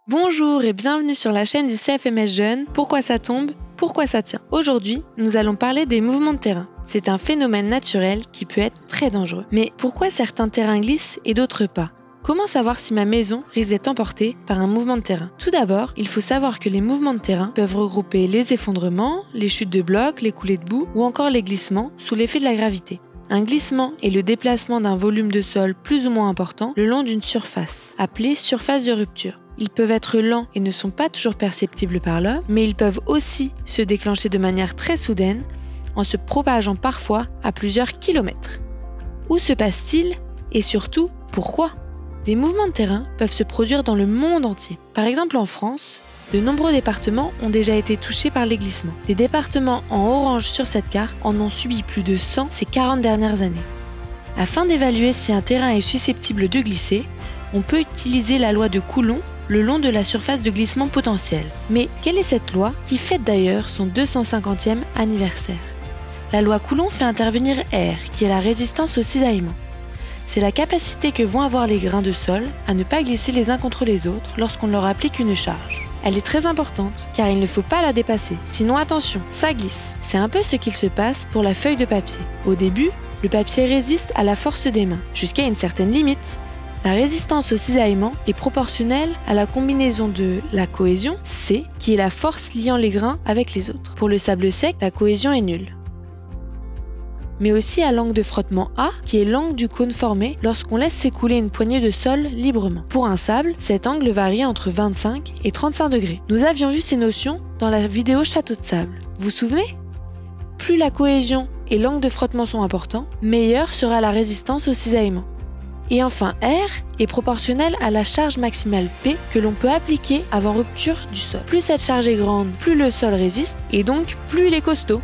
Bonjour et bienvenue sur la chaîne du CFMS Jeune. Pourquoi ça tombe? Pourquoi ça tient? Aujourd'hui, nous allons parler des mouvements de terrain. C'est un phénomène naturel qui peut être très dangereux. Mais pourquoi certains terrains glissent et d'autres pas? Comment savoir si ma maison risque d'être emportée par un mouvement de terrain? Tout d'abord, il faut savoir que les mouvements de terrain peuvent regrouper les effondrements, les chutes de blocs, les coulées de boue ou encore les glissements sous l'effet de la gravité. Un glissement est le déplacement d'un volume de sol plus ou moins important le long d'une surface, appelée surface de rupture. Ils peuvent être lents et ne sont pas toujours perceptibles par l'homme, mais ils peuvent aussi se déclencher de manière très soudaine en se propageant parfois à plusieurs kilomètres. Où se passe-t-il et surtout pourquoi? Des mouvements de terrain peuvent se produire dans le monde entier. Par exemple en France, de nombreux départements ont déjà été touchés par les glissements. Des départements en orange sur cette carte en ont subi plus de 100 ces 40 dernières années. Afin d'évaluer si un terrain est susceptible de glisser, on peut utiliser la loi de Coulomb le long de la surface de glissement potentiel. Mais quelle est cette loi qui fête d'ailleurs son 250e anniversaire? La loi Coulomb fait intervenir R, qui est la résistance au cisaillement. C'est la capacité que vont avoir les grains de sol à ne pas glisser les uns contre les autres lorsqu'on leur applique une charge. Elle est très importante car il ne faut pas la dépasser, sinon attention, ça glisse. C'est un peu ce qu'il se passe pour la feuille de papier. Au début, le papier résiste à la force des mains, jusqu'à une certaine limite. La résistance au cisaillement est proportionnelle à la combinaison de la cohésion, C, qui est la force liant les grains avec les autres. Pour le sable sec, la cohésion est nulle. Mais aussi à l'angle de frottement A, qui est l'angle du cône formé lorsqu'on laisse s'écouler une poignée de sol librement. Pour un sable, cet angle varie entre 25 et 35 degrés. Nous avions vu ces notions dans la vidéo Château de sable. Vous vous souvenez? Plus la cohésion et l'angle de frottement sont importants, meilleure sera la résistance au cisaillement. Et enfin, R est proportionnel à la charge maximale P que l'on peut appliquer avant rupture du sol. Plus cette charge est grande, plus le sol résiste et donc plus il est costaud.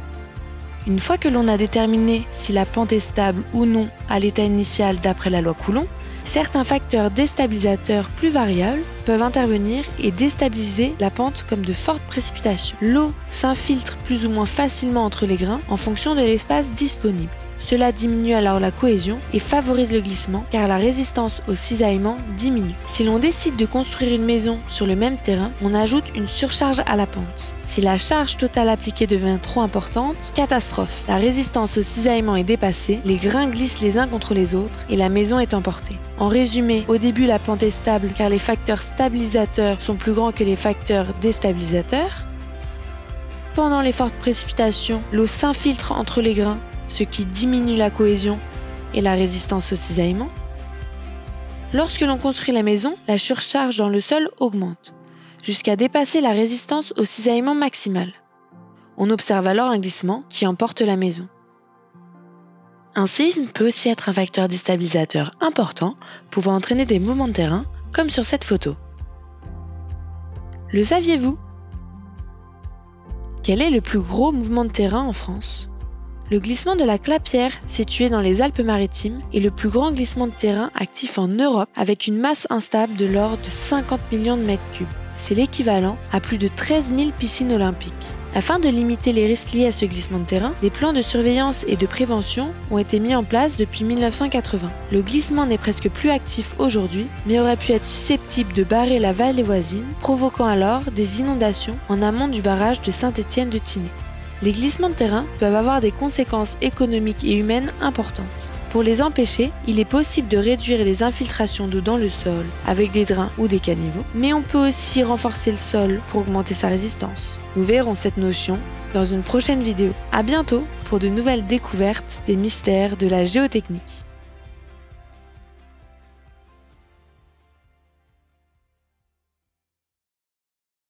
Une fois que l'on a déterminé si la pente est stable ou non à l'état initial d'après la loi Coulomb, certains facteurs déstabilisateurs plus variables peuvent intervenir et déstabiliser la pente comme de fortes précipitations. L'eau s'infiltre plus ou moins facilement entre les grains en fonction de l'espace disponible. Cela diminue alors la cohésion et favorise le glissement car la résistance au cisaillement diminue. Si l'on décide de construire une maison sur le même terrain, on ajoute une surcharge à la pente. Si la charge totale appliquée devient trop importante, catastrophe. La résistance au cisaillement est dépassée, les grains glissent les uns contre les autres et la maison est emportée. En résumé, au début la pente est stable car les facteurs stabilisateurs sont plus grands que les facteurs déstabilisateurs. Pendant les fortes précipitations, l'eau s'infiltre entre les grains, ce qui diminue la cohésion et la résistance au cisaillement. Lorsque l'on construit la maison, la surcharge dans le sol augmente, jusqu'à dépasser la résistance au cisaillement maximale. On observe alors un glissement qui emporte la maison. Un séisme peut aussi être un facteur déstabilisateur important, pouvant entraîner des mouvements de terrain, comme sur cette photo. Le saviez-vous? Quel est le plus gros mouvement de terrain en France? Le glissement de la Clapière, situé dans les Alpes-Maritimes, est le plus grand glissement de terrain actif en Europe avec une masse instable de l'ordre de 50 millions de mètres cubes. C'est l'équivalent à plus de 13 000 piscines olympiques. Afin de limiter les risques liés à ce glissement de terrain, des plans de surveillance et de prévention ont été mis en place depuis 1980. Le glissement n'est presque plus actif aujourd'hui, mais aurait pu être susceptible de barrer la vallée voisine, provoquant alors des inondations en amont du barrage de Saint-Étienne de Tinée. Les glissements de terrain peuvent avoir des conséquences économiques et humaines importantes. Pour les empêcher, il est possible de réduire les infiltrations d'eau dans le sol avec des drains ou des caniveaux, mais on peut aussi renforcer le sol pour augmenter sa résistance. Nous verrons cette notion dans une prochaine vidéo. À bientôt pour de nouvelles découvertes des mystères de la géotechnique.